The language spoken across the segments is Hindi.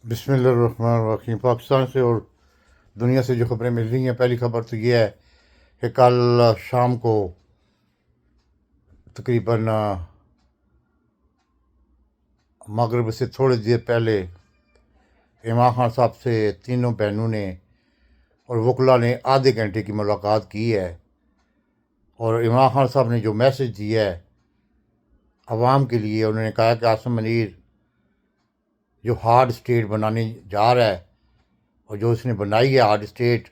बिस्मिल्लाहिर्रहमानिर्रहीम। पाकिस्तान से और दुनिया से जो खबरें मिल रही हैं, पहली खबर तो ये है कि कल शाम को तकरीबन मगरिब से थोड़ी देर पहले इमरान खान साहब से तीनों बहनों ने और वकला ने आधे घंटे की मुलाकात की है। और इमरान खान साहब ने जो मैसेज दिया है आवाम के लिए, उन्होंने कहा कि आसिम मनीर जो हार्ड स्टेट बनाने जा रहा है और जो उसने बनाई है हार्ड स्टेट,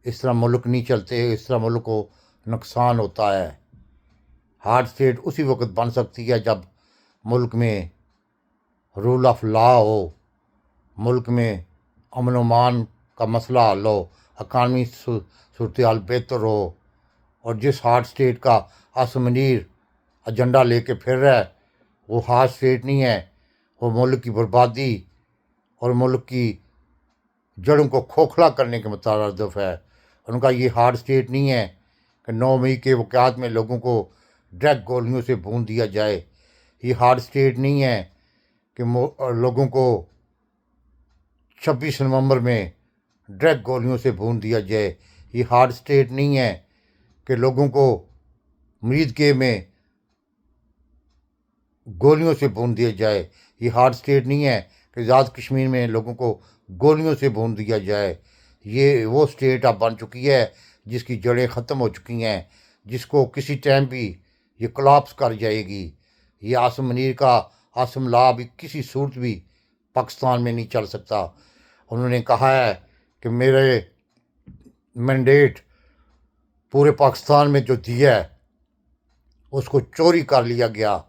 इस तरह मुल्क नहीं चलते, इस तरह मुल्क को नुकसान होता है। हार्ड स्टेट उसी वक्त बन सकती है जब मुल्क में रूल ऑफ लॉ हो, मुल्क में अमन अमान का मसला हल हो, अकानमी सूरत हाल बेहतर हो। और जिस हार्ड स्टेट का आसिम मनीर एजेंडा लेके फिर रहा है, वो हार्ड स्टेट नहीं है, वो मुल्क की बर्बादी और मुल्क की जड़ों को खोखला करने के मुतारदफ है। उनका ये हार्ड स्टेट नहीं है कि 9 मई के वक़ात में लोगों को ड्रग गोलियों से भून दिया जाए। ये हार्ड स्टेट नहीं है कि लोगों को 26 नवंबर में ड्रग गोलियों से भून दिया जाए। ये हार्ड स्टेट नहीं है कि लोगों को मरीद के में गोलियों से भून दिया जाए। ये हार्ड स्टेट नहीं है कि आज़ाद कश्मीर में लोगों को गोलियों से भून दिया जाए। ये वो स्टेट अब बन चुकी है जिसकी जड़ें ख़त्म हो चुकी हैं, जिसको किसी टाइम भी ये कोलैप्स कर जाएगी। ये आसिम मनीर का आसिम ला भी किसी सूरत भी पाकिस्तान में नहीं चल सकता। उन्होंने कहा है कि मेरे मैंडेट पूरे पाकिस्तान में जो दिया है उसको चोरी कर लिया गया,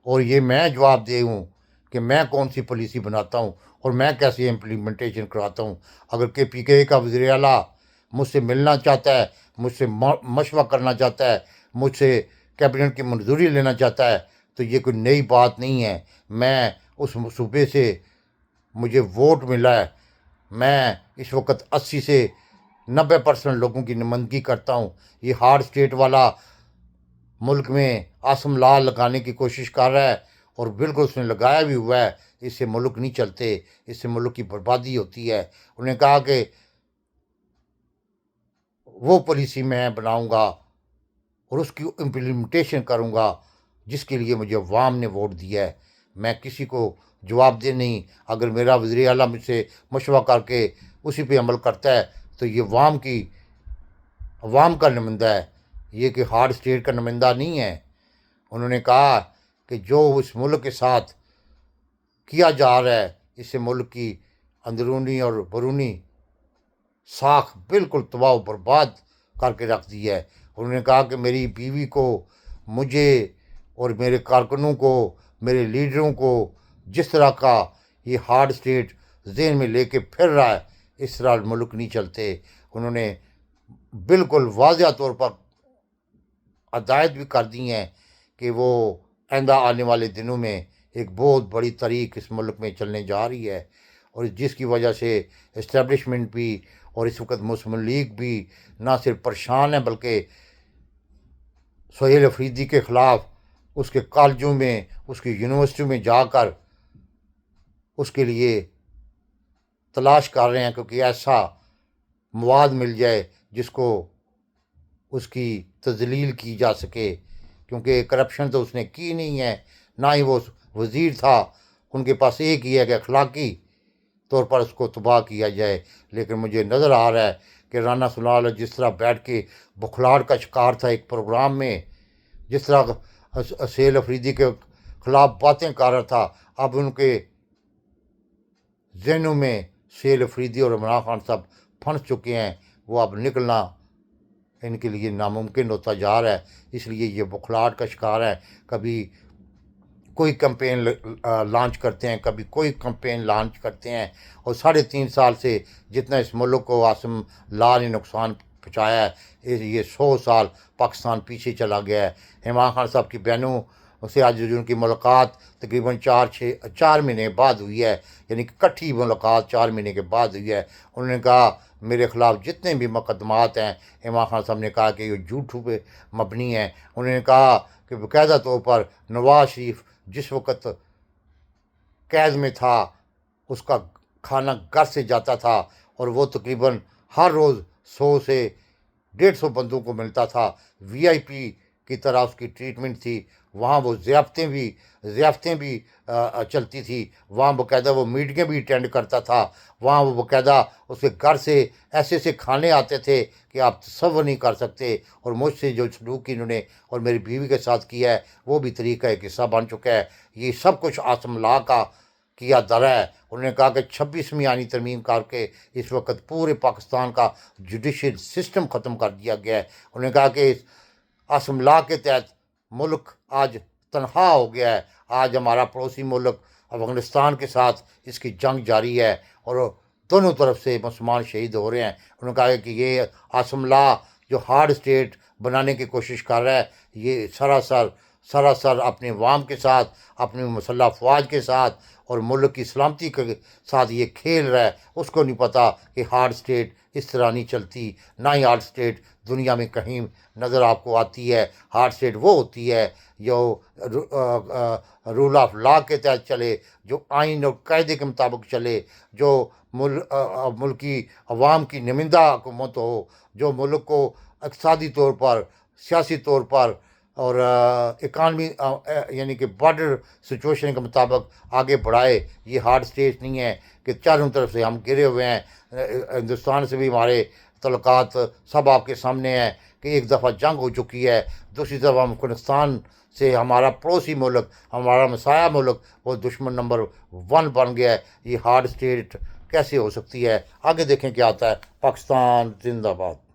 और ये मैं जवाब दे हूँ कि मैं कौन सी पॉलिसी बनाता हूँ और मैं कैसे इम्प्लीमेंटेशन कराता हूँ। अगर KPK का वज़ीर आला मुझसे मिलना चाहता है, मुझसे मशवरा करना चाहता है, मुझसे कैबिनेट की मंजूरी लेना चाहता है, तो ये कोई नई बात नहीं है। मैं उस सूबे से मुझे वोट मिला है, मैं इस वक्त 80 से 90% लोगों की नुमाइंदगी करता हूँ। ये हार्ड स्टेट वाला मुल्क में आसम ला लगाने की कोशिश कर रहा है, और बिल्कुल उसने लगाया भी हुआ है। इससे मुल्क नहीं चलते, इससे मुल्क की बर्बादी होती है। उन्होंने कहा कि वो पॉलिसी मैं बनाऊंगा और उसकी इम्प्लीमेंटेशन करूंगा जिसके लिए मुझे अवाम ने वोट दिया है। मैं किसी को जवाब दे नहीं। अगर मेरा वज़ीर आला मुझसे मशवरा करके उसी पे अमल करता है तो ये अवाम का नुमाइंदा है, ये कि हार्ड स्टेट का नुमाइंदा नहीं है। उन्होंने कहा कि जो उस मुल्क के साथ किया जा रहा है, इससे मुल्क की अंदरूनी और बरूनी साख बिल्कुल तबाह व बर्बाद करके रख दी है। उन्होंने कहा कि मेरी बीवी को, मुझे और मेरे कारकुनों को, मेरे लीडरों को जिस तरह का ये हार्ड स्टेट जहन में लेके फिर रहा है, इस तरह मुल्क नहीं चलते। उन्होंने बिल्कुल वाज़ह तौर पर हदायत भी कर दी हैं कि वो आइंदा आने वाले दिनों में एक बहुत बड़ी तारीख इस मुल्क में चलने जा रही है, और जिसकी वजह से इस्टेब्लिशमेंट भी और इस वक्त मुस्लिम लीग भी ना सिर्फ परेशान है, बल्कि सोहेल अफरीदी के ख़िलाफ़ उसके कॉलेजों में, उसकी यूनिवर्सिटियों में जाकर उसके लिए तलाश कर रहे हैं, क्योंकि ऐसा मवाद मिल जाए जिसको उसकी तजलील की जा सके। क्योंकि करप्शन तो उसने की नहीं है, ना ही वो वज़ीर था। उनके पास एक ही है कि अखलाकी तौर पर उसको तबाह किया जाए। लेकिन मुझे नज़र आ रहा है कि राना सुलाल जिस तरह बैठ के बुखलाड़ का शिकार था एक प्रोग्राम में, जिस तरह सेल अफरीदी के ख़िलाफ़ बातें कर रहा था, अब उनके जहनों में सेल अफरीदी और इमरान खान साहब फंस चुके हैं। वो अब निकलना इनके लिए नामुमकिन होता जा रहा है। इसलिए ये बुखलाहट का शिकार है। कभी कोई कैंपेन लॉन्च करते हैं, कभी कोई कैंपेन लॉन्च करते हैं, और 3.5 साल से जितना इस मुल्क को आसिम ला ने नुकसान पहुँचाया है, ये 100 साल पाकिस्तान पीछे चला गया है। इमरान खान साहब की बहनों से आज उनकी मुलाकात तकरीबन 4 महीने बाद हुई है, यानी कि इकट्ठी मुलाकात 4 महीने के बाद हुई है। उन्होंने कहा मेरे ख़िलाफ़ जितने भी मुकदमात हैं, इमरान खान साहब ने कहा कि ये झूठ पे मबनी है। उन्होंने कहा कि बाकायदा तौर पर नवाज शरीफ जिस वक्त कैद में था, उसका खाना घर से जाता था और वो तकरीबन हर रोज़ 100 से 150 बंदों को मिलता था। वीआईपी की तरह उसकी ट्रीटमेंट थी। वहाँ वो ज़ियाफ़तें भी चलती थी। वहाँ बाकायदा वो मीटिंगें भी अटेंड करता था। वहाँ वो बाकायदा उसके घर से ऐसे खाने आते थे कि आप तसव्वुर नहीं कर सकते। और मुझसे जो सलूक इन्होंने और मेरी बीवी के साथ किया है वो भी तरीका एक हिस्सा बन चुका है। ये सब कुछ आसम ला का किया दरा है। उन्होंने कहा कि 26वीं आईनी तरमीम करके इस वक्त पूरे पाकिस्तान का जुडिशल सिस्टम ख़त्म कर दिया गया है। उन्होंने कहा कि इस आसम ला के तहत मुल्क आज तनहा हो गया है। आज हमारा पड़ोसी मुल्क अफ़गानिस्तान के साथ इसकी जंग जारी है और दोनों तरफ से मुसलमान शहीद हो रहे हैं। उन्होंने कहा कि ये आसम ला जो हार्ड स्टेट बनाने की कोशिश कर रहा है, ये सरासर अपने अवाम के साथ, अपनी मुसल्लह अफवाज के साथ और मुल्क की सलामती के साथ ये खेल रहा है। उसको नहीं पता कि हार्ड स्टेट इस तरह नहीं चलती। ना ही हार्ड स्टेट दुनिया में कहीं नज़र आपको आती है। हार्ड स्टेट वो होती है जो रूल ऑफ लॉ के तहत चले, जो आइन और कायदे के मुताबिक चले, जो मुल्की अवाम की नुमाइंदा हुकूमत हो, जो मुल्क को इक़्तिसादी तौर पर, सियासी तौर पर और इकानमी यानी कि बॉर्डर सिचुएशन के मुताबिक आगे बढ़ाए। ये हार्ड स्टेट नहीं है कि चारों तरफ से हम घिरे हुए हैं। हिंदुस्तान से भी हमारे तल्लुकात सब आपके सामने हैं कि एक दफ़ा जंग हो चुकी है। दूसरी तरफ अफ़गानिस्तान से हमारा पड़ोसी मुल्क, हमारा मसाया मुल्क, वो दुश्मन नंबर 1 बन गया है। ये हार्ड स्टेट कैसे हो सकती है? आगे देखें क्या आता है। पाकिस्तान जिंदाबाद।